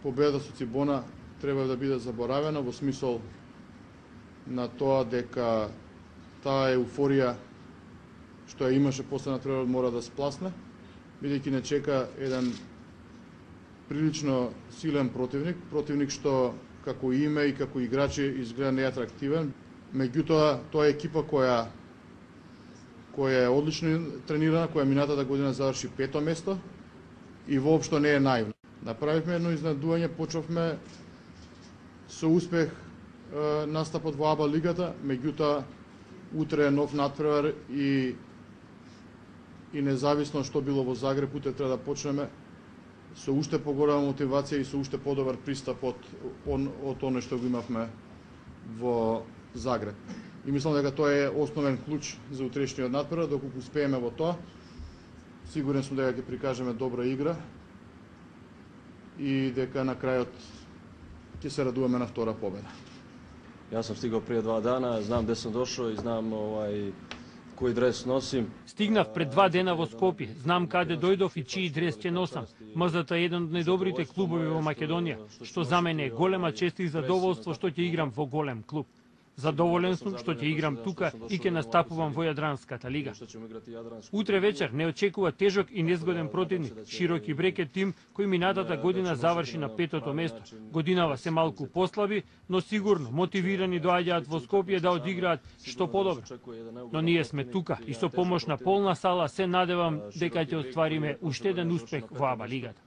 победата со Цибона треба да биде заборавена во смисол на тоа дека таа еуфорија што ја имаше после натпреварот мора да спласне, бидејќи не чека еден прилично силен противник што како име и како играчи изгледа неатрактивен. Меѓутоа, тоа е екипа која е одлично тренирана, која минатата година заврши 5-то место и воопшто не е наивна. Направивме едно изненадување, почнавме со успех настапот во АБА лигата, меѓутоа утре е нов натпревар и независно што било во Загреб, утре треба да почнеме со уште поголема мотивација и со уште подобар пристап од оно што го имавме во Загреб. И мислам дека тоа е основен клуч за утрешниот натпревар. Доколку успееме во тоа, сигурен сум дека ќе прикажеме добра игра и дека на крајот ќе се радуваме на втора победа. Јас сум стигao прije 2 dana, знам где сум дошao и знам кој дрес носим. Стигнав пред 2 дена во Скопје, знам каде дојдов и чиј дрес ќе носам. МЗТ е еден од најдобрите клубови во Македонија, што за мене е голема чест и задоволство што ќе играм во голем клуб. Задоволен сум што ќе играм тука и ќе настапувам во Јадранската лига. Утре вечер не очекува тежок и незгоден противник, Широки Брекет тим кој минатата година заврши на 5-то место. Годинава се малку послаби, но сигурно мотивирани доаѓаат во Скопје да одиграат што подобро. Но ние сме тука и со помош на полна сала се надевам дека ќе оствариме уште еден успех во АБА лигата.